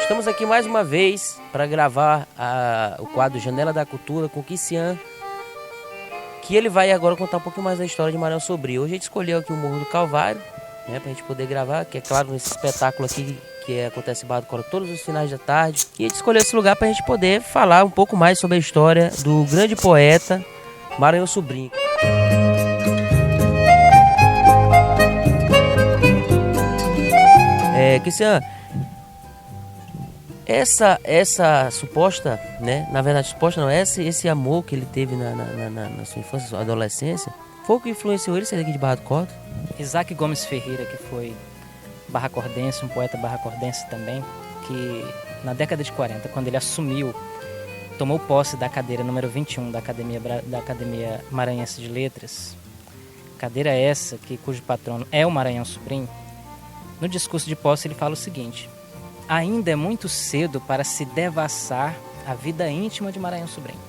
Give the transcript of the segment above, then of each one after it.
Estamos aqui mais uma vez para gravar o quadro Janela da Cultura com o Kician, que ele vai agora contar um pouquinho mais da história de Maranhão Sobrinho. Hoje a gente escolheu aqui o Morro do Calvário, né, para a gente poder gravar, que é claro, nesse espetáculo aqui que acontece em Barra do Coro todos os finais da tarde. E a gente escolheu esse lugar para a gente poder falar um pouco mais sobre a história do grande poeta Maranhão Sobrinho. Kician, essa suposta, né, na verdade suposta não, esse amor que ele teve na sua infância, sua adolescência, foi o que influenciou ele sair daqui de Barra do Corda? Isaac Gomes Ferreira, que foi barracordense, um poeta barracordense também, que na década de 40, quando ele tomou posse da cadeira número 21 da Academia Maranhense de Letras, cadeira essa cujo patrono é o Maranhão Sobrinho. No discurso de posse ele fala o seguinte: ainda é muito cedo para se devassar a vida íntima de Maranhão Sobrinho.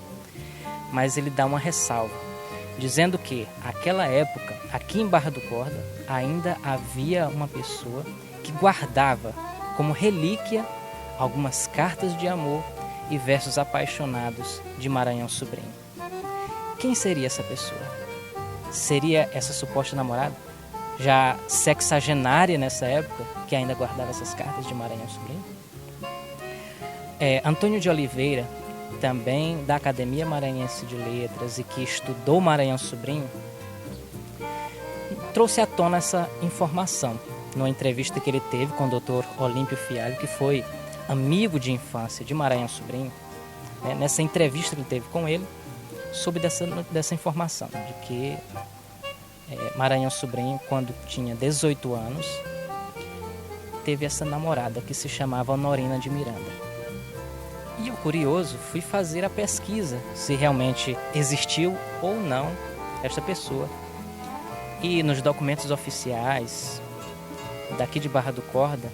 Mas ele dá uma ressalva, dizendo que, naquela época, aqui em Barra do Corda, ainda havia uma pessoa que guardava como relíquia algumas cartas de amor e versos apaixonados de Maranhão Sobrinho. Quem seria essa pessoa? Seria essa suposta namorada? Já sexagenária nessa época, que ainda guardava essas cartas de Maranhão Sobrinho? Antônio de Oliveira, também da Academia Maranhense de Letras e que estudou Maranhão Sobrinho, trouxe à tona essa informação numa entrevista que ele teve com o Dr. Olímpio Fialho, que foi amigo de infância de Maranhão Sobrinho. Nessa entrevista que ele teve com ele, soube dessa informação, de que Maranhão Sobrinho, quando tinha 18 anos, teve essa namorada que se chamava Honorina de Miranda. E eu, curioso, fui fazer a pesquisa se realmente existiu ou não esta pessoa. E nos documentos oficiais daqui de Barra do Corda,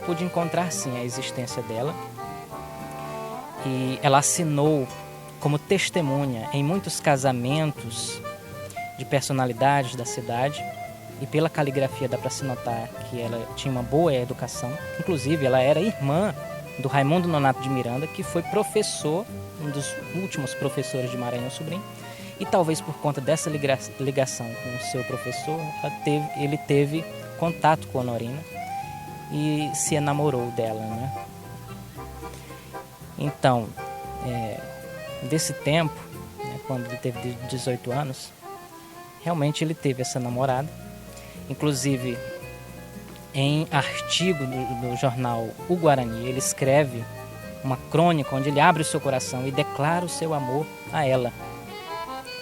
pude encontrar sim a existência dela. E ela assinou como testemunha em muitos casamentos de personalidades da cidade, e pela caligrafia dá para se notar que ela tinha uma boa educação. Inclusive, ela era irmã do Raimundo Nonato de Miranda, que foi professor, um dos últimos professores de Maranhão Sobrinho, e talvez por conta dessa ligação com o seu professor, ele teve contato com a Honorina e se enamorou dela, né? Então, desse tempo, né, quando ele teve 18 anos, realmente ele teve essa namorada. Inclusive, em artigo do jornal O Guarani, ele escreve uma crônica onde ele abre o seu coração e declara o seu amor a ela,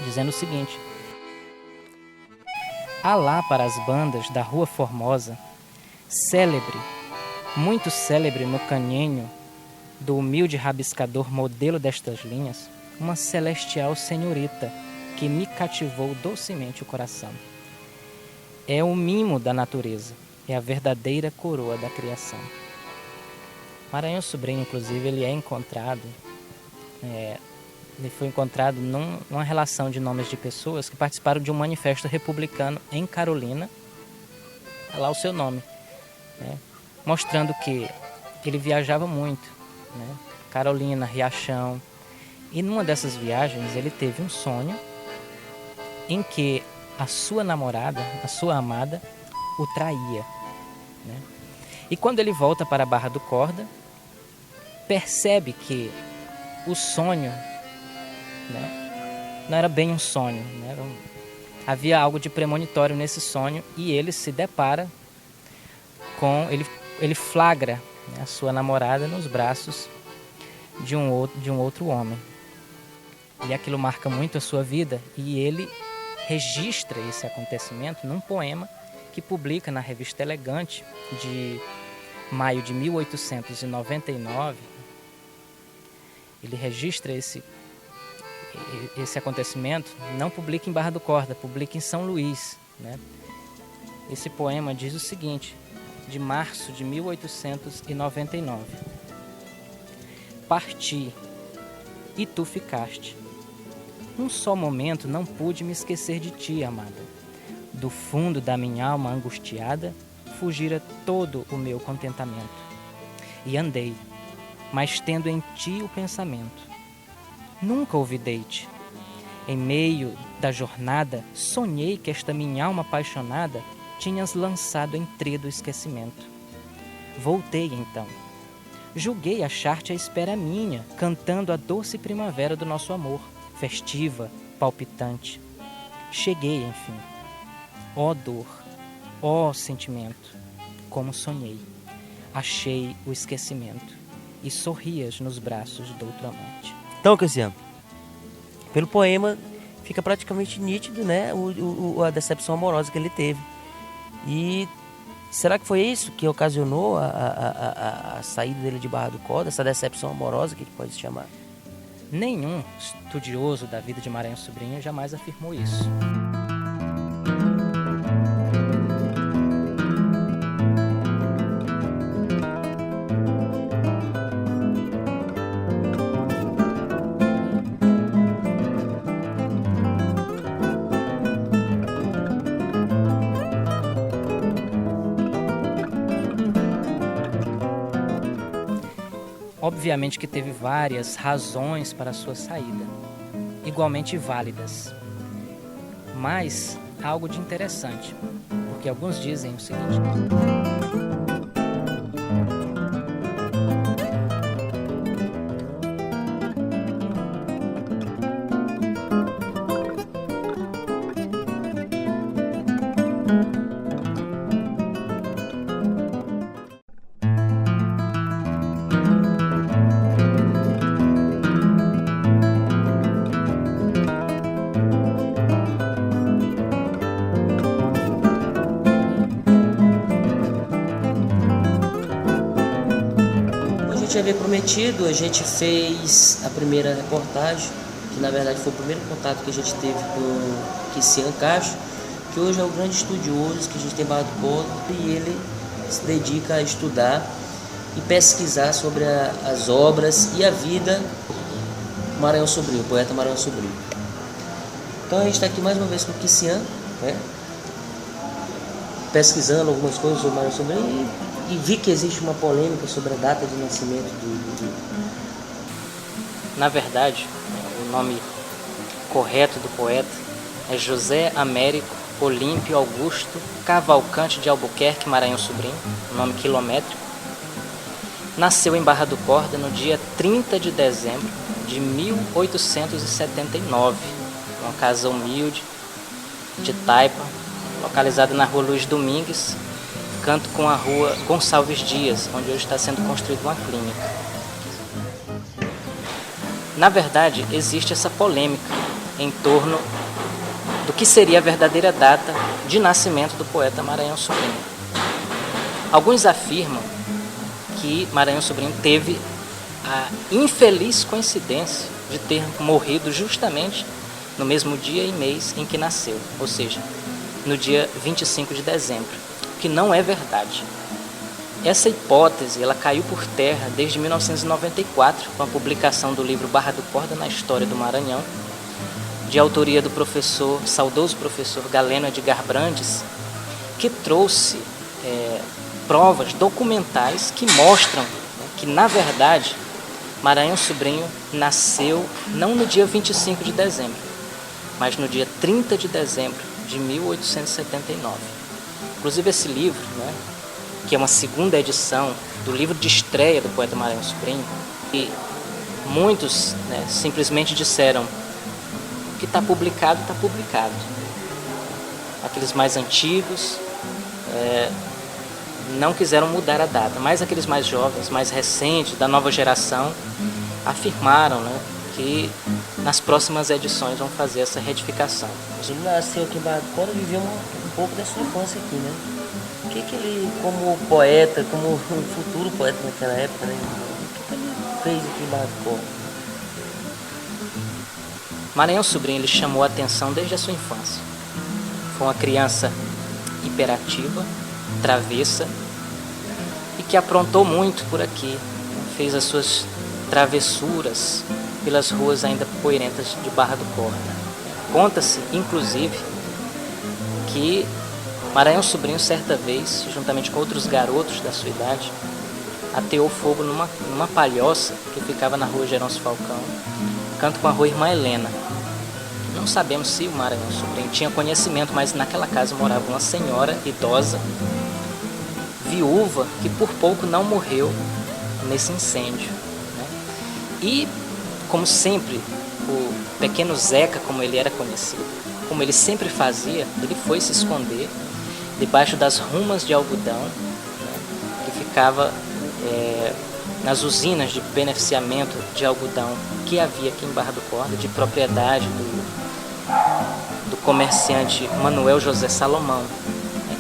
dizendo o seguinte: há lá para as bandas da Rua Formosa, célebre, muito célebre no canhenho do humilde rabiscador modelo destas linhas, uma celestial senhorita que me cativou docemente o coração. É o mimo da natureza, é a verdadeira coroa da criação. Maranhão Sobrinho, inclusive, ele foi encontrado numa relação de nomes de pessoas que participaram de um manifesto republicano em Carolina, lá o seu nome, né, mostrando que ele viajava muito, né, Carolina, Riachão, e numa dessas viagens ele teve um sonho em que a sua namorada, a sua amada, o traía, né? E quando ele volta para a Barra do Corda, percebe que o sonho, né, não era bem um sonho, né? Havia algo de premonitório nesse sonho, e ele se depara com... Ele flagra, né, a sua namorada nos braços de um outro homem. E aquilo marca muito a sua vida, e ele registra esse acontecimento num poema que publica na revista Elegante, de maio de 1899. Ele registra esse acontecimento, não publica em Barra do Corda, publica em São Luís, né? Esse poema diz o seguinte, de março de 1899. Parti, e tu ficaste. Um só momento não pude me esquecer de ti, amada. Do fundo da minha alma angustiada, fugira todo o meu contentamento. E andei, mas tendo em ti o pensamento. Nunca olvidei-te. Em meio da jornada, sonhei que esta minha alma apaixonada tinhas lançado em tredo o esquecimento. Voltei então. Julguei achar-te à espera minha, cantando a doce primavera do nosso amor, festiva, palpitante. Cheguei, enfim. Ó dor, ó sentimento, como sonhei. Achei o esquecimento e sorrias nos braços do outro amante. Então, Cassiano, pelo poema fica praticamente nítido, né, a decepção amorosa que ele teve. E será que foi isso que ocasionou a saída dele de Barra do Corda, essa decepção amorosa, que pode se chamar? Nenhum estudioso da vida de Maranhão Sobrinho jamais afirmou isso. Obviamente que teve várias razões para a sua saída, igualmente válidas. Mas há algo de interessante, porque alguns dizem o seguinte: A gente havia prometido, a gente fez a primeira reportagem, que na verdade foi o primeiro contato que a gente teve com o Cassiano Castro, que hoje é um grande estudioso que a gente tem Barra do Corda, e ele se dedica a estudar e pesquisar sobre as obras e a vida do Maranhão Sobrinho, o poeta Maranhão Sobrinho. Então a gente está aqui mais uma vez com o Cassiano, né, pesquisando algumas coisas sobre o Maranhão Sobrinho, e vi que existe uma polêmica sobre a data de nascimento Na verdade, o nome correto do poeta é José Américo Olímpio Augusto Cavalcante de Albuquerque, Maranhão Sobrinho, um nome quilométrico. Nasceu em Barra do Corda no dia 30 de dezembro de 1879, uma casa humilde de taipa, localizada na rua Luiz Domingues, canto com a rua Gonçalves Dias, onde hoje está sendo construída uma clínica. Na verdade, existe essa polêmica em torno do que seria a verdadeira data de nascimento do poeta Maranhão Sobrinho. Alguns afirmam que Maranhão Sobrinho teve a infeliz coincidência de ter morrido justamente no mesmo dia e mês em que nasceu, ou seja, no dia 25 de dezembro. Que não é verdade. Essa hipótese ela caiu por terra desde 1994, com a publicação do livro Barra do Corda na História do Maranhão, de autoria do saudoso professor Galeno Edgar Brandes, que trouxe provas documentais que mostram que, na verdade, Maranhão Sobrinho nasceu não no dia 25 de dezembro, mas no dia 30 de dezembro de 1879. Inclusive esse livro, né, que é uma segunda edição do livro de estreia do poeta Maranhão Sobrinho, e muitos, né, simplesmente disseram que está publicado, está publicado. Aqueles mais antigos não quiseram mudar a data, mas aqueles mais jovens, mais recentes, da nova geração, afirmaram, né, que nas próximas edições vão fazer essa retificação. Ele nasceu aqui em Barra do Corda e viveu um pouco da sua infância aqui, né? O que ele, como poeta, como um futuro poeta naquela época, né? O que ele fez aqui em Barra do Corda? Maranhão Sobrinho ele chamou a atenção desde a sua infância. Foi uma criança hiperativa, travessa e que aprontou muito por aqui. Fez as suas travessuras pelas ruas ainda poeirentas de Barra do Corda. Conta-se, inclusive, que Maranhão Sobrinho, certa vez, juntamente com outros garotos da sua idade, ateou fogo numa palhoça que ficava na rua Gerôncio Falcão, canto com a rua Irmã Helena. Não sabemos se o Maranhão Sobrinho tinha conhecimento, mas naquela casa morava uma senhora idosa, viúva, que por pouco não morreu nesse incêndio, né? E, como sempre, o pequeno Zeca, como ele era conhecido, como ele sempre fazia, ele foi se esconder debaixo das rumas de algodão, né, que ficava nas usinas de beneficiamento de algodão que havia aqui em Barra do Corda, de propriedade do comerciante Manuel José Salomão.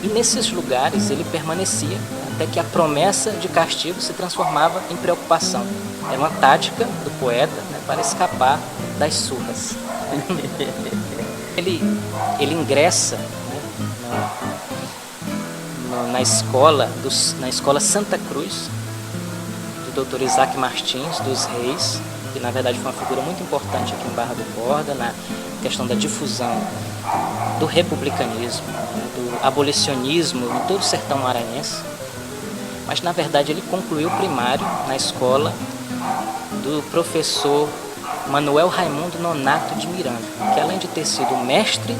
E nesses lugares ele permanecia até que a promessa de castigo se transformava em preocupação. Era uma tática do poeta, né, para escapar das surras. Ele ingressa, né, na escola Santa Cruz, do Dr. Isaac Martins dos Reis, que na verdade foi uma figura muito importante aqui em Barra do Corda, na questão da difusão do republicanismo, do abolicionismo em todo o sertão maranhense. Mas na verdade ele concluiu o primário na escola do professor Manuel Raimundo Nonato de Miranda, que além de ter sido mestre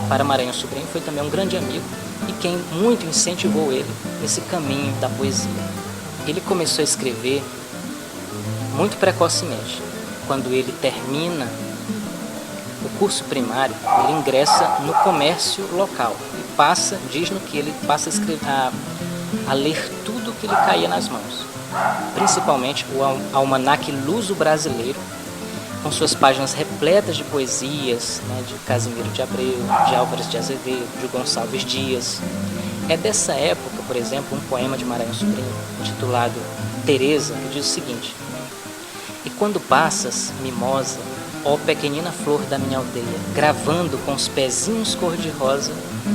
para Maranhão Sobrinho, foi também um grande amigo e quem muito incentivou ele nesse caminho da poesia. Ele começou a escrever muito precocemente. Quando ele termina o curso primário, ele ingressa no comércio local e diz-nos que ele passa a ler tudo que lhe caía nas mãos, principalmente o Almanaque Luso-Brasileiro, com suas páginas repletas de poesias, né, de Casimiro de Abreu, de Álvares de Azevedo, de Gonçalves Dias. É dessa época, por exemplo, um poema de Maranhão Sobrinho, intitulado Teresa, que diz o seguinte: "E quando passas, mimosa, ó pequenina flor da minha aldeia, gravando com os pezinhos cor-de-rosa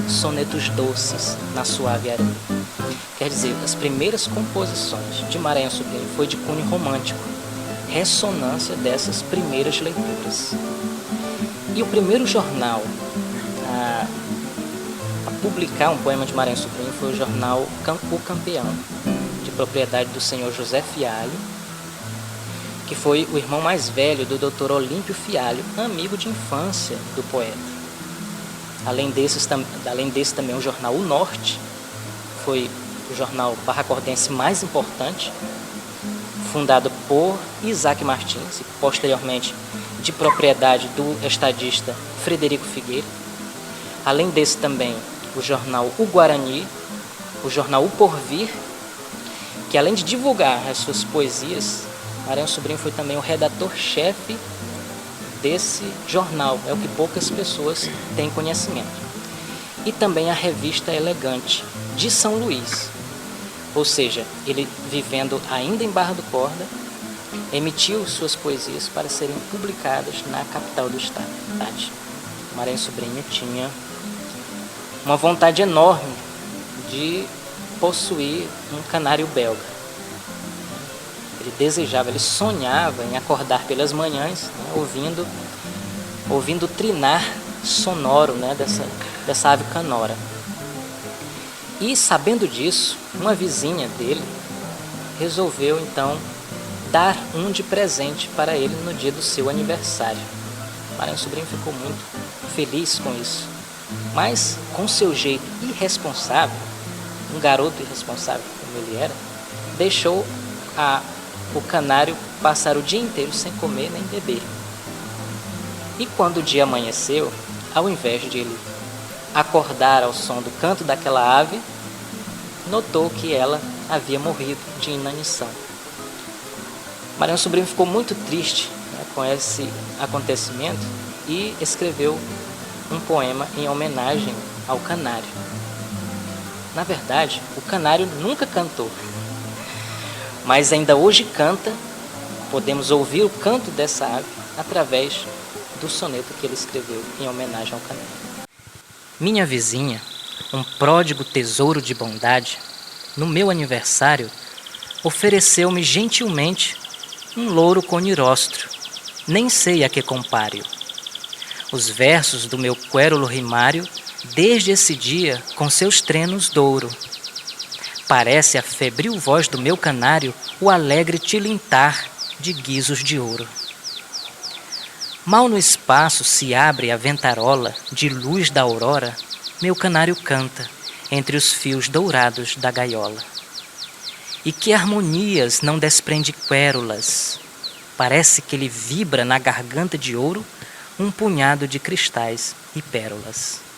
sonetos doces na suave areia." Quer dizer, as primeiras composições de Maranhão Sobrinho foi de cunho romântico, ressonância dessas primeiras leituras. E o primeiro jornal a publicar um poema de Maranhão Sobrinho foi o jornal O Campeão, de propriedade do senhor José Fialho, que foi o irmão mais velho do Dr. Olímpio Fialho, amigo de infância do poeta. Além desse também o jornal O Norte, foi o jornal barracordense mais importante, fundado por Isaac Martins e posteriormente de propriedade do estadista Frederico Figueira. Além desse também o jornal O Guarani, o jornal O Porvir, que além de divulgar as suas poesias, Maranhão Sobrinho foi também o redator-chefe desse jornal, é o que poucas pessoas têm conhecimento. E também a revista Elegante, de São Luís. Ou seja, ele vivendo ainda em Barra do Corda, emitiu suas poesias para serem publicadas na capital do estado. Maranhão Sobrinho tinha uma vontade enorme de possuir um canário belga. Ele desejava, ele sonhava em acordar pelas manhãs, né, ouvindo o trinar sonoro, né, dessa ave canora. E sabendo disso, uma vizinha dele resolveu então dar um de presente para ele no dia do seu aniversário. Maranhão Sobrinho ficou muito feliz com isso, mas com seu jeito irresponsável, um garoto irresponsável como ele era, deixou o canário passar o dia inteiro sem comer nem beber. E quando o dia amanheceu, ao invés de ele acordar ao som do canto daquela ave, notou que ela havia morrido de inanição. Maranhão Sobrinho ficou muito triste, né, com esse acontecimento e escreveu um poema em homenagem ao canário. Na verdade, o canário nunca cantou, mas ainda hoje canta. Podemos ouvir o canto dessa ave através do soneto que ele escreveu em homenagem ao canário. Minha vizinha, um pródigo tesouro de bondade, no meu aniversário, ofereceu-me gentilmente um louro conirostro, nem sei a que compare-o. Os versos do meu quérulo rimário, desde esse dia, com seus trenos douro. parece a febril voz do meu canário o alegre tilintar de guizos de ouro. Mal no espaço se abre a ventarola de luz da aurora, meu canário canta entre os fios dourados da gaiola. E que harmonias não desprende pérolas, parece que ele vibra na garganta de ouro um punhado de cristais e pérolas.